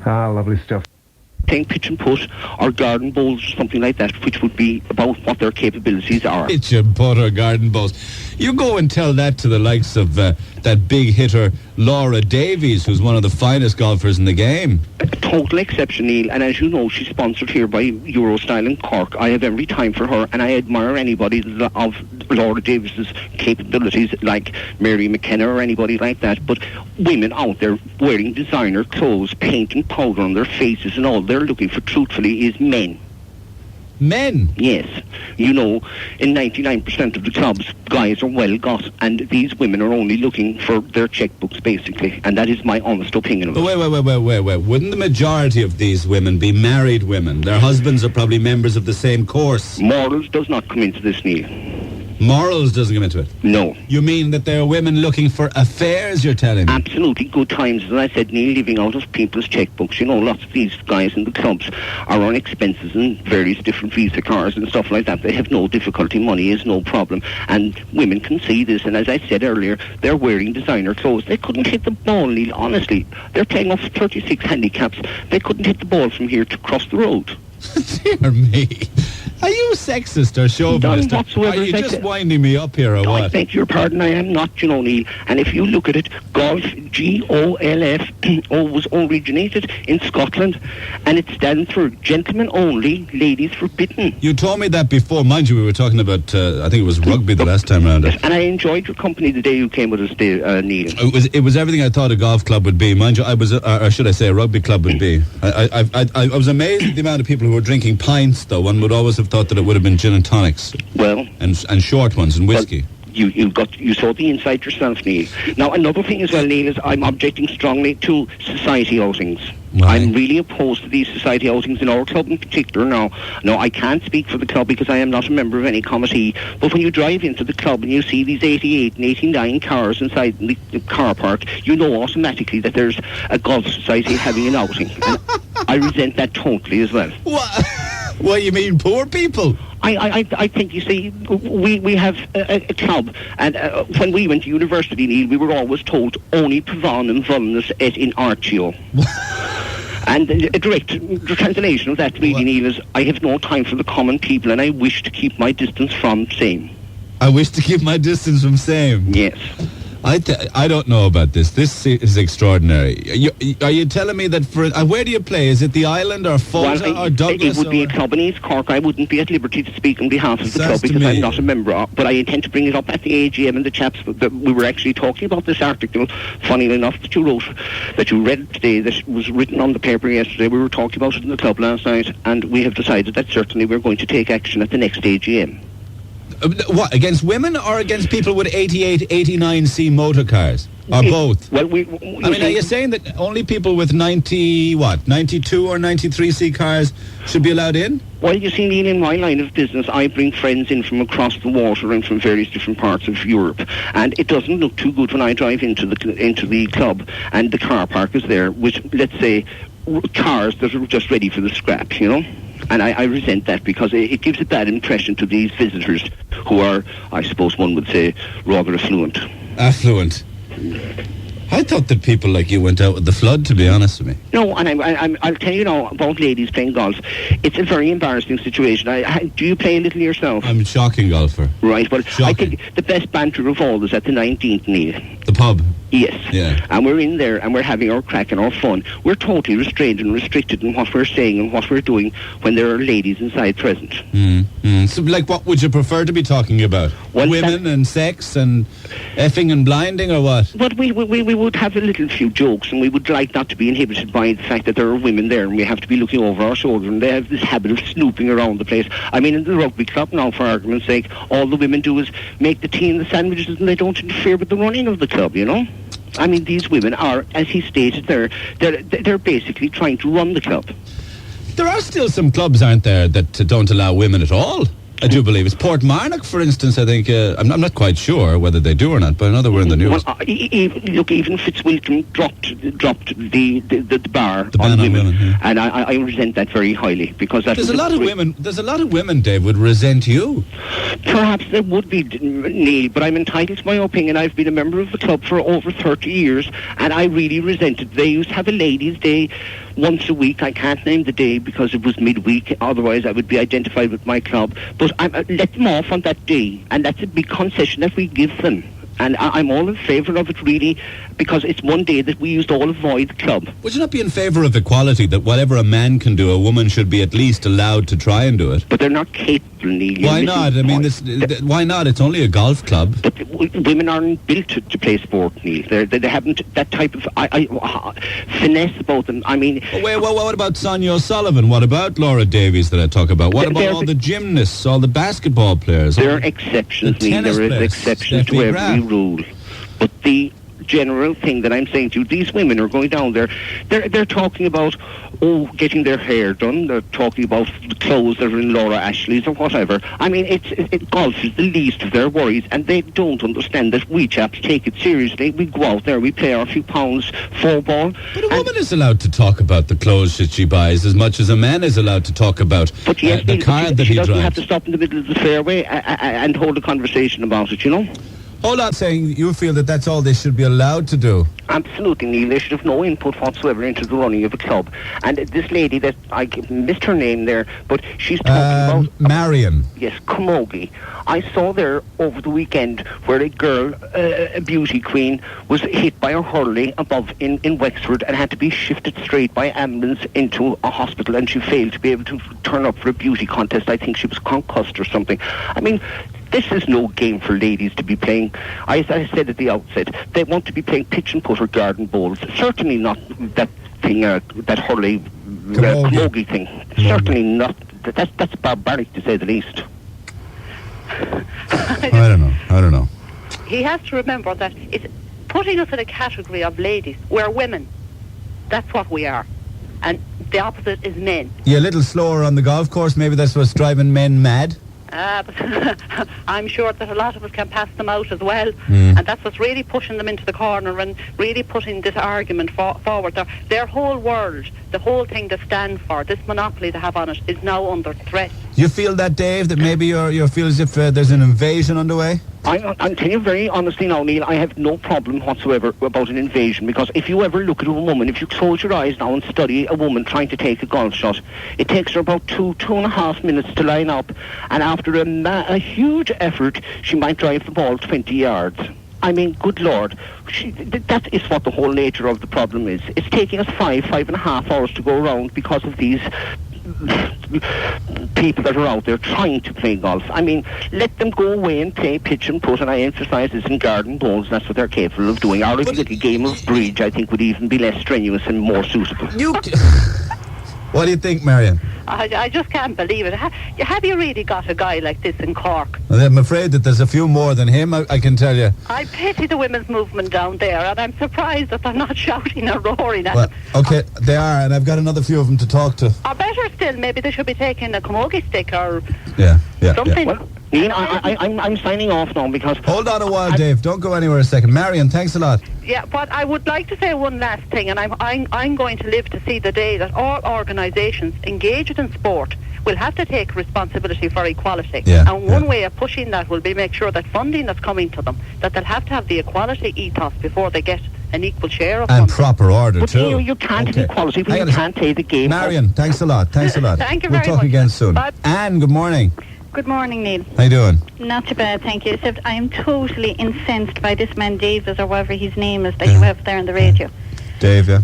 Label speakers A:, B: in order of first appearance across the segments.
A: Ah, lovely stuff.
B: Playing pitch and putt or garden bowls, something like that, which would be about what their capabilities are.
C: Pitch and putt or garden bowls. You go and tell that to the likes of that big hitter Laura Davies, who's one of the finest golfers in the game.
B: A total exception, Neil, and as you know, she's sponsored here by Eurostyle in Cork. I have every time for her, and I admire anybody of Laura Davies's capabilities, like Mary McKenna or anybody like that. But women out there wearing designer clothes, paint and powder on their faces and all they're looking for, truthfully, is men.
C: Men?
B: Yes. You know, in 99% of the clubs, guys are well got, and these women are only looking for their checkbooks, basically. And that is my honest opinion of it.
C: Wait. Wouldn't the majority of these women be married women? Their husbands are probably members of the same course.
B: Morals does not come into this, Neil.
C: Morals doesn't come into it?
B: No.
C: You mean that there are women looking for affairs, you're telling me?
B: Absolutely. Good times, as I said, Neil, living out of people's checkbooks. You know, lots of these guys in the clubs are on expenses and various different visa cars and stuff like that. They have no difficulty. Money is no problem. And women can see this. And as I said earlier, they're wearing designer clothes. They couldn't hit the ball, Neil, honestly. They're playing off 36 handicaps. They couldn't hit the ball from here to cross the road.
C: Dear me. Are you sexist or chauvinist?
B: None whatsoever.
C: Are you just winding me up here or what?
B: I beg your pardon, I am not, you know, Neil. And if you look at it, golf, G-O-L-F, was originated in Scotland, and it stands for gentlemen only, ladies forbidden.
C: You told me that before. Mind you, we were talking about, I think it was rugby the last time around.
B: And I enjoyed your company the day you came with us, Neil.
C: It was everything I thought a golf club would be. Mind you, I was, or should I say, a rugby club would be. I was amazed at the amount of people who were drinking pints, though. One would always have thought that it would have been gin and tonics.
B: Well,
C: and short ones and whiskey.
B: Well, you saw the inside yourself, Neil. Now, another thing as well, Neil, is I'm objecting strongly to society outings.
C: Why?
B: I'm really opposed to these society outings in our club in particular. Now, I can't speak for the club because I am not a member of any committee. But when you drive into the club and you see these 88 and 89 cars inside the car park, you know automatically that there's a golf society having an outing. And I resent that totally as well.
C: What? What, you mean poor people?
B: I think, you see, we have a club, and when we went to university, Neil, we were always told only Pavan and Vulnus et in Artio. And a direct translation of that really, Neil, is I have no time for the common people and I wish to keep my distance from same.
C: I wish to keep my distance from same?
B: Yes.
C: I don't know about this. This is extraordinary. Are you telling me that where do you play? Is it the Island or Fulton or Douglas?
B: It would be a club in East Cork. I wouldn't be at liberty to speak on behalf of the club because I'm not a member of, but I intend to bring it up at the AGM, and the chaps that we were actually talking about this article, funny enough, that you wrote, that you read today, that was written on the paper yesterday. We were talking about it in the club last night, and we have decided that certainly we're going to take action at the next AGM.
C: What, against women or against people with 88, 89C motor cars? Or both?
B: Well,
C: are you saying that only people with 92 or 93C cars should be allowed in?
B: Well, you see, Neil, in my line of business, I bring friends in from across the water and from various different parts of Europe, and it doesn't look too good when I drive into the club and the car park is there with, let's say, cars that are just ready for the scrap, you know? And I resent that because it gives a bad impression to these visitors who are, I suppose one would say, rather affluent.
C: Affluent? I thought that people like you went out with the flood, to be honest with me.
B: No, and I'll tell you now about ladies playing golf. It's a very embarrassing situation. Do you play a little yourself?
C: I'm a shocking golfer.
B: Right, well,
C: shocking.
B: I think the best banter of all is at the 19th, Neil.
C: The pub?
B: Yes.
C: Yeah.
B: And we're in there and we're having our crack and our fun. We're totally restrained and restricted in what we're saying and what we're doing when there are ladies inside present.
C: So, like, what would you prefer to be talking about?
B: Well,
C: women and sex and effing and blinding, or what?
B: But we would have a little few jokes, and we would like not to be inhibited by the fact that there are women there and we have to be looking over our shoulder, and they have this habit of snooping around the place. I mean, in the rugby club now, for argument's sake, all the women do is make the tea and the sandwiches, and they don't interfere with the running of the club, you know? I mean, these women are, as he stated, they're basically trying to run the club.
C: There are still some clubs, aren't there, that don't allow women at all? I do believe it's Portmarnock, for instance. I think I'm not quite sure whether they do or not, but I know they were in the news.
B: Well, even Fitzwilton dropped the bar
C: on
B: women,
C: yeah.
B: And I resent that very highly because
C: there's a lot of women. There's a lot of women, Dave, would resent you.
B: Perhaps there would be, Neil, but I'm entitled to my opinion. I've been a member of the club for over 30 years, and I really resent it. They used to have a ladies' day once a week. I can't name the day because it was midweek, otherwise I would be identified with my club. But let them off on that day, and that's a big concession that we give them. And I'm all in favour of it, really, because it's one day that we used to all avoid the club.
C: Would you not be in favour of equality, that whatever a man can do, a woman should be at least allowed to try and do it?
B: But they're not capable, Neil.
C: Why not? I mean, why not? It's only a golf club.
B: But women aren't built to play sport, Neil. They haven't that type of finesse about them. I mean...
C: Wait, what about Sonia O'Sullivan? What about Laura Davies that I talk about? What about all the gymnasts, all the basketball players?
B: There are exceptions, Neil. There are exceptions to every rule. But the general thing that I'm saying to you, these women are going down there, they're talking about, getting their hair done, they're talking about the clothes that are in Laura Ashley's or whatever. I mean, golf is the least of their worries, and they don't understand that we chaps take it seriously. We go out there, we play our few pounds football.
C: But a woman is allowed to talk about the clothes that she buys as much as a man is allowed to talk about the car that he drives.
B: She doesn't have to stop in the middle of the fairway and hold a conversation about it, you know?
C: Hold on, saying you feel that that's all they should be allowed to do.
B: Absolutely, Neil. They should have no input whatsoever into the running of a club. And this lady that I missed her name there, but she's talking about
C: Marion.
B: Yes, Camogie. I saw there over the weekend where a girl, a beauty queen, was hit by a hurley above in Wexford and had to be shifted straight by ambulance into a hospital, and she failed to be able to turn up for a beauty contest. I think she was concussed or something. I mean, this is no game for ladies to be playing. As I said at the outset, they want to be playing pitch and putt or garden bowls. Certainly not that thing, that hurley, camogie thing. Certainly not. That's barbaric, to say the least.
C: I don't know.
A: He has to remember that it's putting us in a category of ladies. We're women. That's what we are. And the opposite is men.
C: Yeah, a little slower on the golf course. Maybe that's what's driving men mad.
A: But I'm sure that a lot of us can pass them out as well, and that's what's really pushing them into the corner and really putting this argument forward. Their whole world, the whole thing they stand for, this monopoly they have on it, is now under threat.
C: You feel that, Dave, that maybe you feel as if there's an invasion underway?
B: I'm telling you very honestly now, Neil, I have no problem whatsoever about an invasion, because if you ever look at a woman, if you close your eyes now and study a woman trying to take a golf shot, it takes her about 2.5 minutes to line up, and after a huge effort, she might drive the ball 20 yards. I mean, good Lord, that is what the whole nature of the problem is. It's taking us 5.5 hours to go around because of these people that are out there trying to play golf. I mean, let them go away and play pitch and putt, and I emphasise this in garden bowls. That's what they're capable of doing. Or if you get a game of bridge, I think would even be less strenuous and more suitable.
C: What do you think, Marion?
A: I just can't believe it. Have you really got a guy like this in Cork?
C: Well, I'm afraid that there's a few more than him, I can tell you.
A: I pity the women's movement down there, and I'm surprised that they're not shouting or roaring at them.
C: Okay, they are, and I've got another few of them to talk to.
A: Or better still, maybe they should be taking a camogie stick or something.
B: Well, Ian, I'm signing off now because...
C: Hold on a while, Dave. Don't go anywhere a second. Marion, thanks a lot.
A: Yeah, but I would like to say one last thing, and I'm going to live to see the day that all organisations engaged in sport will have to take responsibility for equality. And one way of pushing that will be make sure that funding that's coming to them, that they'll have to have the equality ethos before they get an equal share of
C: and
A: funding.
C: Proper order,
B: but
C: too.
B: You can't have equality when you can't play the game.
C: Marion, thanks a lot. Thanks a lot.
A: Thank you very much.
C: We'll talk again soon.
A: Bye.
C: Anne, good morning.
D: Good morning, Neil.
C: How you doing?
D: Not too bad, thank you. Except I am totally incensed by this man Davis, or whatever his name is, that you have there on the radio.
C: Dave, yeah.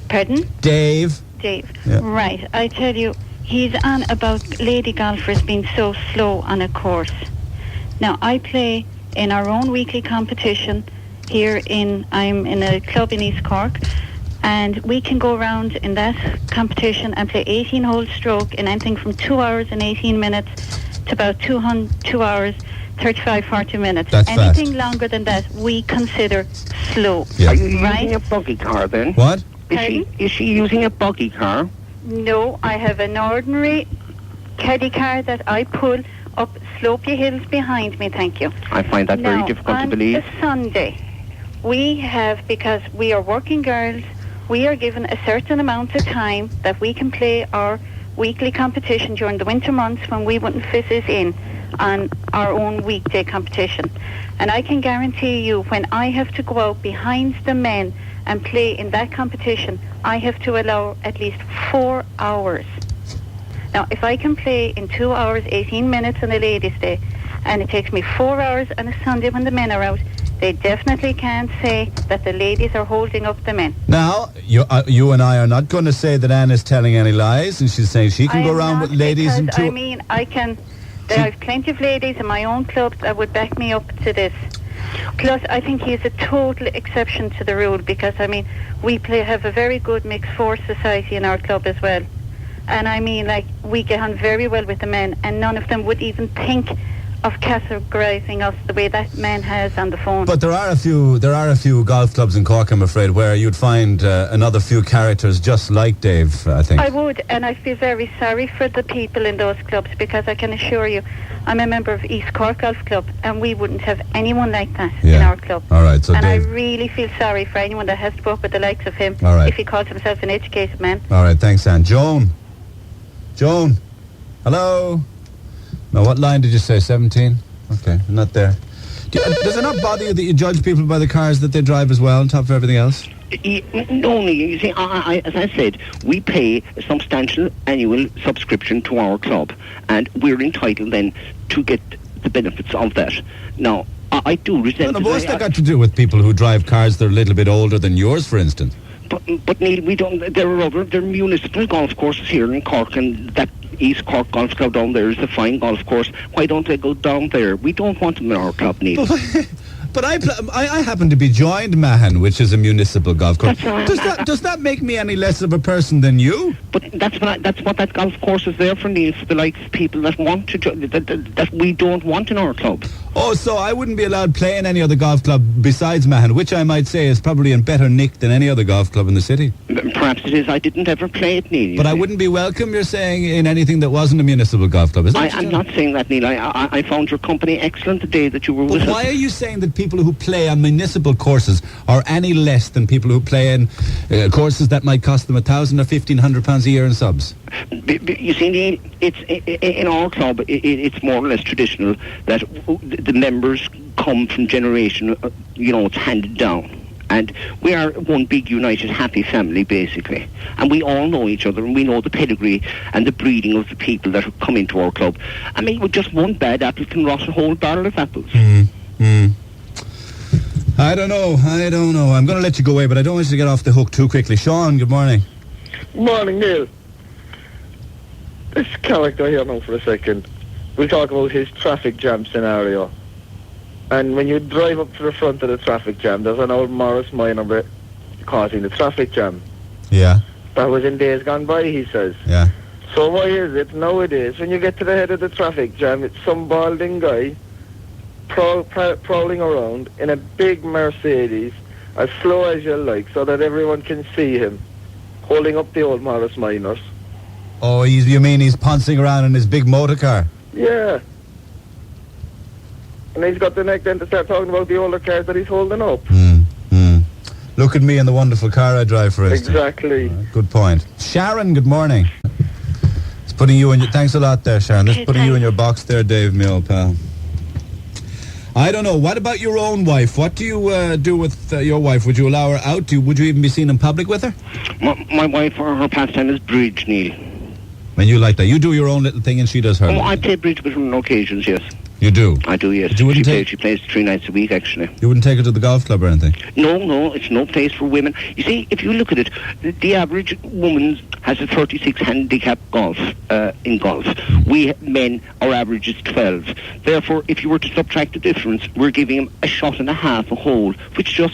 D: Pardon?
C: Dave.
D: Yeah. Right, I tell you, he's on about lady golfers being so slow on a course. Now, I play in our own weekly competition here I'm in a club in East Cork, and we can go around in that competition and play 18-hole stroke in anything from 2 hours and 18 minutes to about 2 hours, 35, 40 minutes.
C: That's
D: anything
C: fast.
D: longer than that, we consider slow.
C: Yeah.
B: Are you using a buggy car then?
C: What?
B: Is she using a buggy car?
D: No, I have an ordinary caddy car that I pull up slopey hills behind me, thank you.
B: I find that very difficult to believe.
D: On a Sunday, we have, because we are working girls, we are given a certain amount of time that we can play our weekly competition during the winter months when we wouldn't fit it in on our own weekday competition. And I can guarantee you, when I have to go out behind the men and play in that competition, I have to allow at least 4 hours. Now, if I can play in 2 hours, 18 minutes on a ladies' day, and it takes me 4 hours on a Sunday when the men are out, they definitely can't say that the ladies are holding up the men.
C: Now, you and I are not going to say that Anne is telling any lies, and she's saying she can go around with ladies and
D: I mean, I can. There are plenty of ladies in my own clubs that would back me up to this. Plus, I think he's a total exception to the rule because, I mean, we have a very good mixed force society in our club as well. And I mean, like, we get on very well with the men, and none of them would even think of categorising us the way that man has on the phone.
C: But there are a few golf clubs in Cork, I'm afraid, where you'd find another few characters just like Dave, I think.
D: I would, and I feel very sorry for the people in those clubs because I can assure you, I'm a member of East Cork Golf Club, and we wouldn't have anyone like that in our club.
C: All right, so
D: and
C: Dave,
D: I really feel sorry for anyone that has to put up with the likes of him if he calls himself an educated man.
C: All right, thanks, Anne. Joan, hello? No, what line did you say? 17? Okay, I'm not there. Does it not bother you that you judge people by the cars that they drive as well, on top of everything else?
B: No, you see, as I said, we pay a substantial annual subscription to our club, and we're entitled then to get the benefits of that. Now, I do resent...
C: No, what's that got to do with people who drive cars that are a little bit older than yours, for instance?
B: But Neil, we don't... There are municipal golf courses here in Cork, and that East Cork Golf Club down there is a fine golf course. Why don't they go down there? We don't want them in our club, Neil.
C: But I happen to be joined Mahon, which is a municipal golf course. Does that make me any less of a person than you?
B: But that's what that golf course is there for, Neil, for the likes of people that want to that we don't want in our club.
C: Oh, so I wouldn't be allowed playing any other golf club besides Mahon, which I might say is probably in better nick than any other golf club in the city.
B: Perhaps it is. I didn't ever play it, Neil.
C: But I wouldn't be welcome, you're saying, in anything that wasn't a municipal golf club, is that?
B: I'm not saying that, Neil. I found your company excellent the day that you were with us.
C: But why are you saying that people who play on municipal courses are any less than people who play in courses that might cost them £1,000 or £1,500 a year in subs?
B: You see, Neil, it's in our club. It's more or less traditional that the members come from generation. It's handed down. And we are one big, united, happy family, basically. And we all know each other, and we know the pedigree and the breeding of the people that have come into our club. I mean, with just one bad apple can rot a whole barrel of apples.
C: I don't know. I'm going to let you go away, but I don't want you to get off the hook too quickly. Sean, good morning.
E: Morning, Neil. This character here now for a second. We'll talk about his traffic jam scenario. And when you drive up to the front of the traffic jam, there's an old Morris Minor causing the traffic jam.
C: Yeah.
E: That was in days gone by, he says.
C: Yeah.
E: So why is it nowadays, when you get to the head of the traffic jam, it's some balding guy prowling around in a big Mercedes, as slow as you like, so that everyone can see him, holding up the old Morris Minors.
C: Oh, you mean he's pouncing around in his big motor car?
E: Yeah. And he's got the neck then to start talking about the older cars that he's holding up.
C: Look at me in the wonderful car I drive, for instance.
E: Exactly.
C: Good point. Sharon, good morning. It's putting you in your... Thanks a lot there, Sharon. That's putting you in your box there, Dave, my old pal. I don't know. What about your own wife? What do you do with your wife? Would you allow her out? Would you even be seen in public with her?
B: My wife, her pastime is bridge, Neil.
C: And you like that? You do your own little thing and she does her.
B: Oh, I play bridge with her on occasions, yes.
C: You do?
B: I do, yes. She plays 3 nights a week, actually.
C: You wouldn't take her to the golf club or anything?
B: No, it's no place for women. You see, if you look at it, the average woman has a 36 handicap in golf. We men, our average is 12. Therefore, if you were to subtract the difference, we're giving him a shot and a half a hole, which just